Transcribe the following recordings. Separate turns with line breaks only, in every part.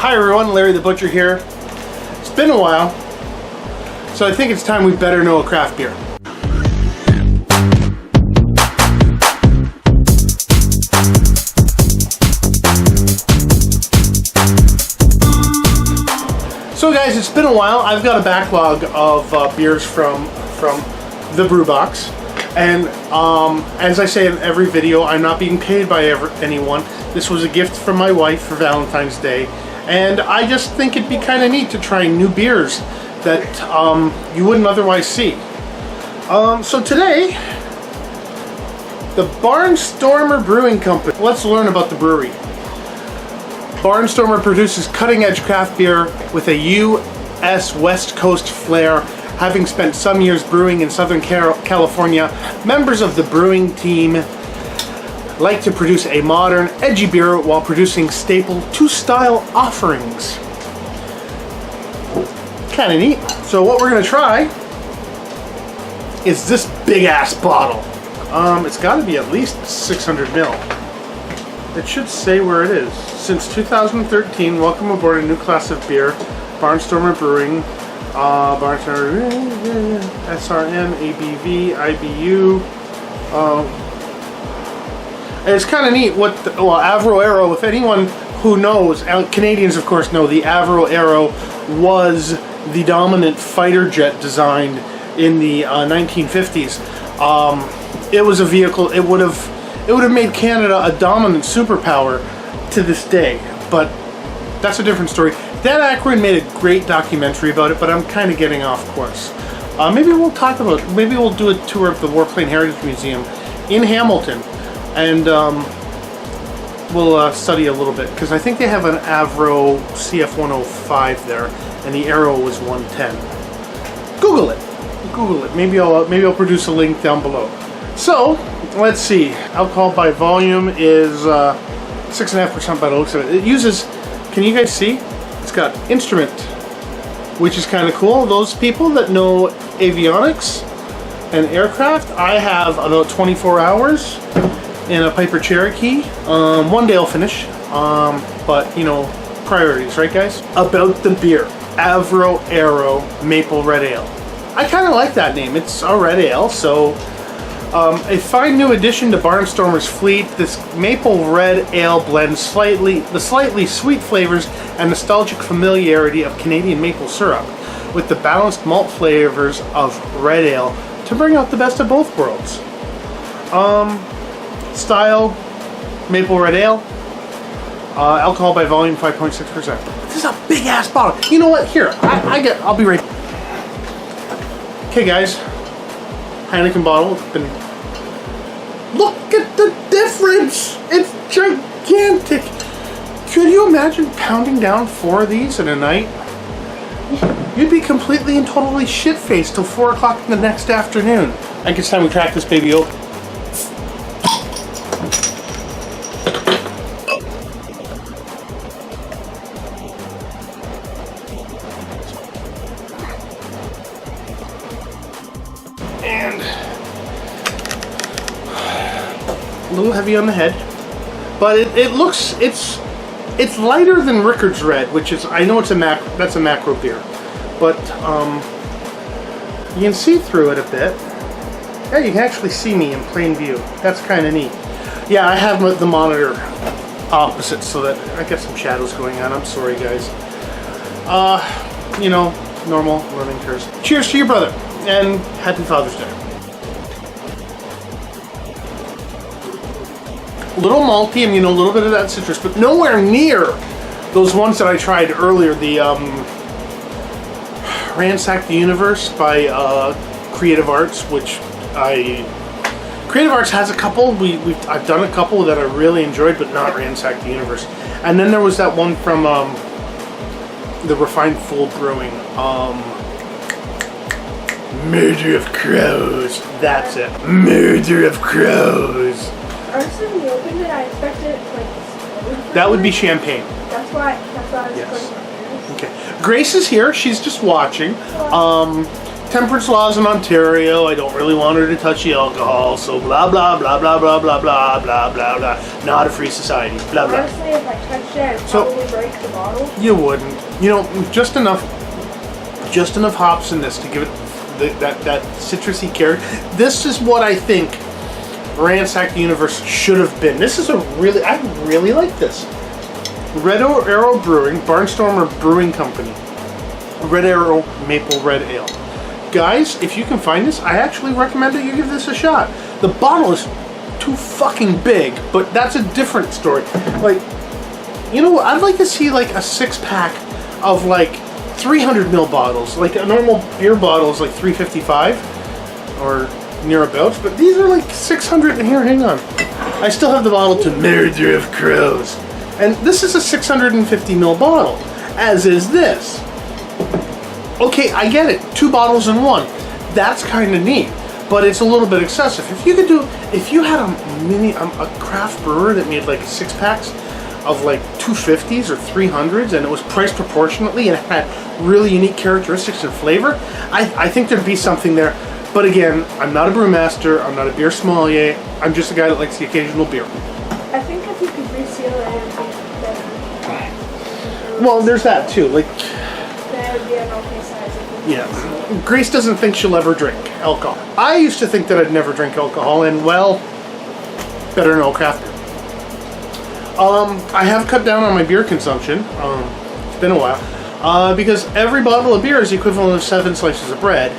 Hi everyone, Larry the Butcher here. It's been a while, so I think it's time we better know a craft beer. So guys, it's been a while. I've got a backlog of beers from the brew box. And as I say in every video, I'm not being paid by anyone. This was a gift from my wife for Valentine's Day. And I just think it'd be kind of neat to try new beers that you wouldn't otherwise see. So today, the Barnstormer Brewing Company. Let's learn about the brewery. Barnstormer produces cutting-edge craft beer with a U.S. West Coast flair. Having spent some years brewing in Southern California, members of the brewing team like to produce a modern, edgy beer while producing staple two-style offerings. Kind of neat. So what we're going to try is this big-ass bottle. It's got to be at least 600 ml. It should say where it is. Since 2013, welcome aboard a new class of beer, Barnstormer Brewing. Barnstormer, SRM, ABV, IBU. And it's kind of neat what Avro Arrow, if anyone who knows, Canadians of course know, the Avro Arrow was the dominant fighter jet designed in the 1950s. It was a vehicle, it would have made Canada a dominant superpower to this day, but that's a different story. Dan Aykroyd made a great documentary about it, but I'm kind of getting off course. Maybe we'll do a tour of the Warplane Heritage Museum in Hamilton, and we'll study a little bit, because I think they have an Avro CF105 there, and the Arrow was 110. Google it. Maybe I'll produce a link down below. So let's see. Alcohol by volume is 6.5% by the looks of it. It uses. Can you guys see? It's got instrument, which is kind of cool. Those people that know avionics and aircraft, I have about 24 hours in a Piper Cherokee. One day I'll finish, but you know, priorities, right guys? About the beer, Avro Arrow Maple Red Ale. I kind of like that name. It's a red ale, so a fine new addition to Barnstormer's fleet. This maple red ale blends the slightly sweet flavors and nostalgic familiarity of Canadian maple syrup with the balanced malt flavors of red ale to bring out the best of both worlds. Style, maple red ale. Alcohol by volume 5.6%. This is a big ass bottle. You know what? Here, I'll be right. Okay, guys. Heineken bottle. Look at the difference! It's gigantic! Could you imagine pounding down 4 of these in a night? You'd be completely and totally shit-faced till 4 o'clock the next afternoon. I think it's time we crack this baby open. And a little heavy on the head, but it's lighter than Rickard's Red, which is, I know that's a macro beer, but you can see through it a bit. Yeah, you can actually see me in plain view. That's kind of neat. Yeah, I have the monitor opposite so that I got some shadows going on. I'm sorry guys. You know, normal learning curves. Cheers to your brother, and happy Father's Day. A little malty, and you know, a little bit of that citrus, but nowhere near those ones that I tried earlier. The Ransack the Universe by Creative Arts, which Creative Arts has a couple. I've done a couple that I really enjoyed, but not Ransack the Universe. And then there was that one from the Refined Fool Brewing, Murder of Crows. That's it. Murder of Crows.
Honestly, when you opened it, I expected like
that would be champagne.
That's why I was
Yes.
going for this.
Okay. Grace is here. She's just watching. temperance laws in Ontario. I don't really want her to touch the alcohol, so blah blah blah blah blah blah blah blah blah blah. Not a free society. Blah blah.
Honestly, if I touched it, I'd probably break the bottle.
You wouldn't. You know, just enough hops in this to give it that citrusy character. This is what I think Ransack the Universe should have been. This is I really like this. Red Arrow Brewing, Barnstormer Brewing Company. Red Arrow Maple Red Ale. Guys, if you can find this, I actually recommend that you give this a shot. The bottle is too fucking big, but that's a different story. Like, you know what? I'd like to see like a 6-pack of like 300 ml bottles. Like a normal beer bottle is like $3.55 or nearabouts, but these are like 600. And here, hang on. I still have the bottle to Murder of Crows. And this is a 650 ml bottle, as is this. Okay, I get it. 2 bottles in one. That's kind of neat, but it's a little bit excessive. If you had a craft brewer that made like 6-packs of like 250s or 300s, and it was priced proportionately and it had really unique characteristics and flavor, I think there'd be something there. But again, I'm not a brewmaster. I'm not a beer sommelier. I'm just a guy that likes the occasional beer.
I think if you could reseal it, it would be better.
Well, there's that too. Like.
That would be an okay size.
Yeah. Grace doesn't think she'll ever drink alcohol. I used to think that I'd never drink alcohol, and well, better know craft beer. I have cut down on my beer consumption. It's been a while. Because every bottle of beer is the equivalent of 7 slices of bread.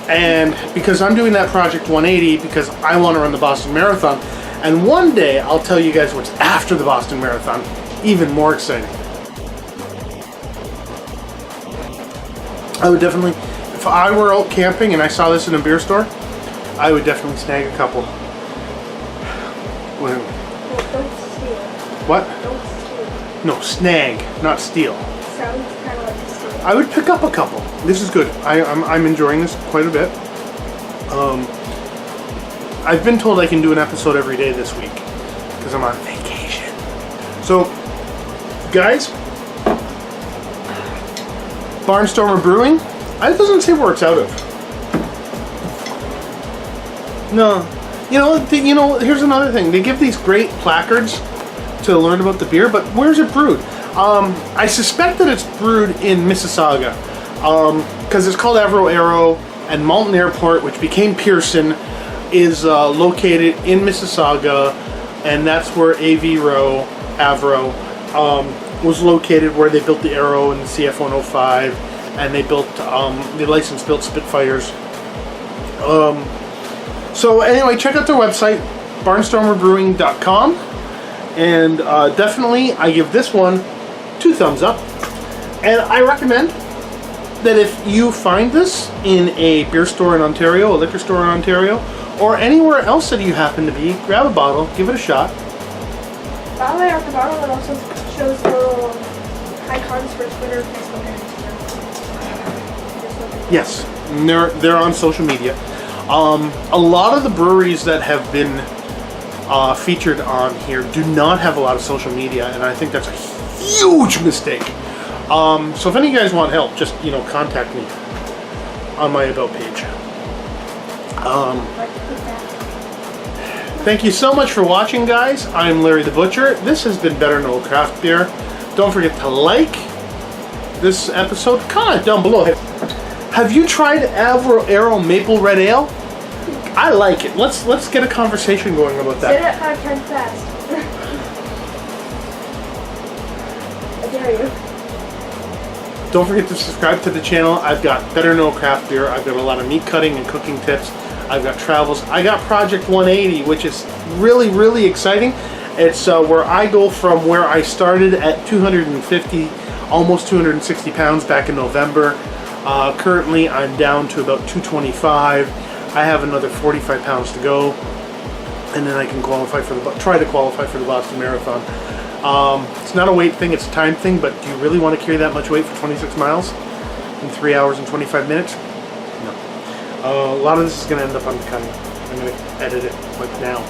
And because I'm doing that Project 180 because I want to run the Boston Marathon. And one day I'll tell you guys what's after the Boston Marathon. Even more exciting. I would definitely, if I were out camping and I saw this in a beer store, I would definitely snag a couple.
Well, don't steal.
What?
Don't steal.
No, snag, not steal.
Sounds kind of like steal.
I would pick up a couple. This is good. I'm enjoying this quite a bit. I've been told I can do an episode every day this week because I'm on vacation. So, guys, Barnstormer Brewing. It doesn't say where it's out of. No, you know. Here's another thing. They give these great placards to learn about the beer, but where's it brewed? I suspect that it's brewed in Mississauga, because it's called Avro Arrow, and Malton Airport, which became Pearson, is located in Mississauga, and that's where Avro was located, where they built the Arrow and the CF105, and they built the license-built Spitfires. So anyway, check out their website, barnstormerbrewing.com, and definitely I give this one 2 thumbs up. And I recommend that if you find this in a beer store in Ontario, a liquor store in Ontario, or anywhere else that you happen to be, grab a bottle, give it a shot.
By the way, at the bottom it also shows the little icons for Twitter, Facebook, and Instagram.
Yes, and they're on social media. A lot of the breweries that have been featured on here do not have a lot of social media, and I think that's a huge mistake. So if any of you guys want help, just contact me on my About page. Thank you so much for watching, guys. I'm Larry the Butcher. This has been Better Know Craft Beer. Don't forget to like this episode. Comment down below. Have you tried Avro Arrow Maple Red Ale? I like it. Let's get a conversation going about that.
Say it 5 times fast. I dare you.
Don't forget to subscribe to the channel. I've got Better Know Craft Beer. I've got a lot of meat cutting and cooking tips. I've got travels. I got Project 180, which is really, really exciting. It's where I go from where I started at 250, almost 260 pounds back in November. Currently, I'm down to about 225. I have another 45 pounds to go, and then I can try to qualify for the Boston Marathon. It's not a weight thing; it's a time thing. But do you really want to carry that much weight for 26 miles in 3 hours and 25 minutes? No. A lot of this is going to end up undercutting. I'm going to edit it like now.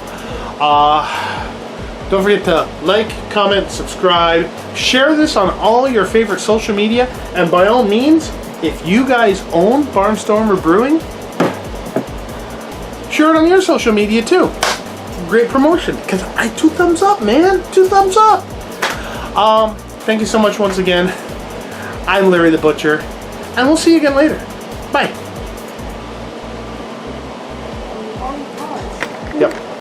Don't forget to like, comment, subscribe, share this on all your favorite social media, and by all means, If you guys own Barnstormer Brewing, share it on your social media too. Great promotion, because 2 thumbs up, man. 2 thumbs up. Thank you so much once again. I'm Larry the Butcher, and we'll see you again later. Bye.
Long pause.
Yep.